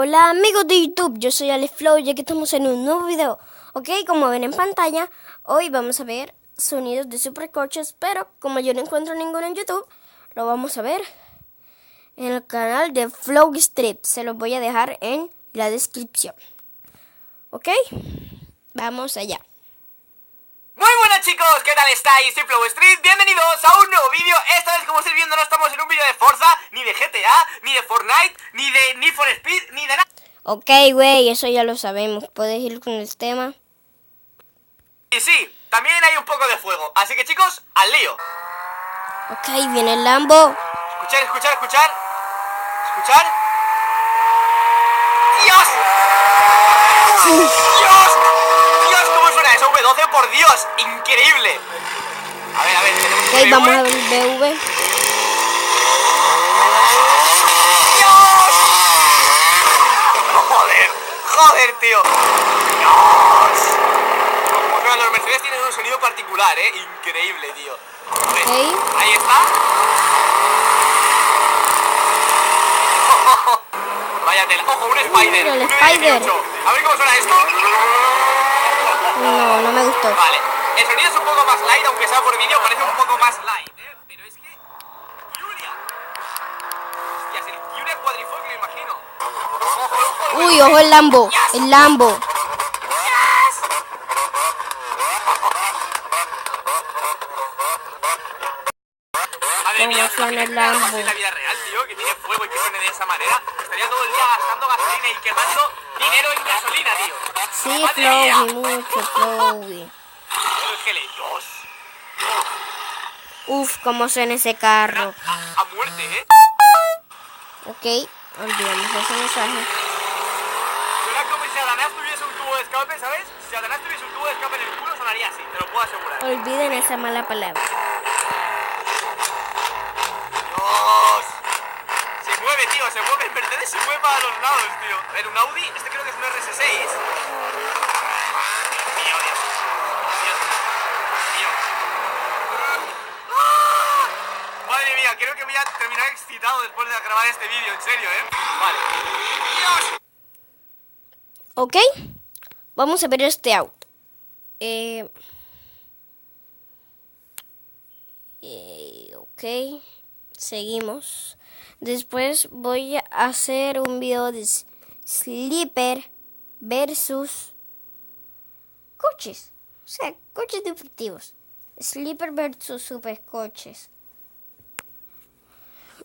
Hola amigos de YouTube, yo soy Alex Flow y aquí estamos en un nuevo video. Ok, como ven en pantalla, hoy vamos a ver sonidos de supercoches, pero como yo no encuentro ninguno en YouTube, lo vamos a ver en el canal de Flow Strip. Se los voy a dejar en la descripción. Ok, vamos allá. Muy buenas chicos, ¿qué tal estáis? Soy Flow Street, bienvenidos a un nuevo vídeo. Esta vez, como estáis viendo, no estamos en un vídeo de Forza, ni de GTA, ni de Fortnite, ni de Need for Speed, ni de nada. Ok, güey, eso ya lo sabemos. ¿Puedes ir con el tema? Y sí, también hay un poco de fuego, así que chicos, al lío. Ok, viene el Lambo. Escuchar, escuchar, escuchar. Escuchar. ¡Dios! ¡Dios! ¡Dios! ¿Cómo suena eso? V12, por Dios, increíble. A ver, tenemos Ok, un vamos a BMW. ver el BV. Joder, tío. Dios. Bueno, los Mercedes tienen un sonido particular, increíble, tío. A ver, Ok. ahí está. Vaya tela. Ojo, un Spider. el un Spider. 18. A ver cómo suena esto. No me gustó. Vale. El sonido es un poco más light, aunque sea por vídeo, parece un poco más light, Pero es que... Julia. Hostias, el Julia cuadrifoglio, me imagino. Ojo, Uy, ojo el Lambo. Yes. El Lambo. Madre mía, ¿Cómo suena el imagínate algo Lambo? así en la vida real, tío, que tiene fuego y que suene de esa manera. Estaría todo el día gastando gasolina y quemando dinero en gasolina, tío. Sí, Madre mía. Flowy, mucho Flowy. Pero es que le... Dios. Uf, cómo suena ese carro. A muerte, Ok, olvidemos ese mensaje. Suena como si Satanás tuviese un tubo de escape, ¿sabes? Si Satanás tuviese un tubo de escape en el culo, sonaría así, te lo puedo asegurar. Olviden esa mala palabra. Dios. Se mueve, tío, se mueve. El Mercedes se mueve para los lados, tío. A ver, un Audi, este creo que es un RS6. Mío, Dios. Mío. ¡Ah! Madre mía, creo que voy a terminar excitado después de grabar este vídeo, en serio, Vale. Dios. Ok, vamos a ver este auto. Ok, seguimos. Después voy a hacer un video de Sleeper versus coches. O sea, coches deportivos. Sleeper versus supercoches.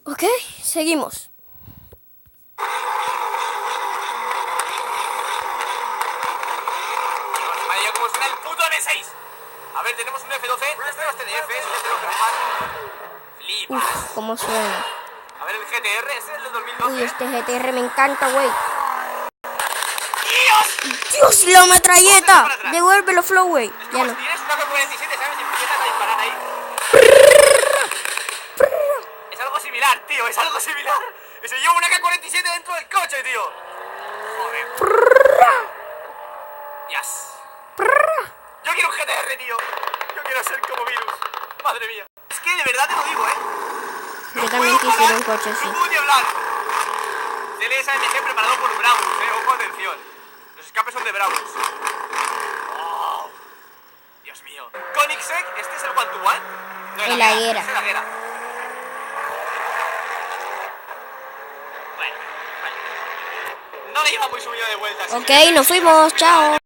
Ok, seguimos. Vale, ya como suena el puto M6. A ver, tenemos un F12. Este no es TDF, es este lo que más. Flipas. Uf, cómo suena. A ver, el GTR, este es el de 2012. Uy, este GTR me encanta, güey. ¡Dios! ¡Dios, la metralleta! Devuélvelo, Flow, güey. Ya Como no. si tienes una K-47, ¿sabes? Y empiezas a disparar ahí. Es algo similar, tío, es algo similar. Y se lleva una K-47 dentro del coche, tío. Joder. Yes. Yo quiero un GTR, tío. Yo quiero ser como Virus. Madre mía. Es que de verdad te lo digo, Yo también quisiera un coche así. No puedo ni hablar. CLS-AMG preparado por Brabus, ojo, atención. Los escapes son de Brabus. Oh, Dios mío. Koenigsegg, ¿este es el one-to-one? No, El Aguera. Es el Aguera. Bueno. No le iba muy subido de vueltas. Ok, nos fuimos. Chao.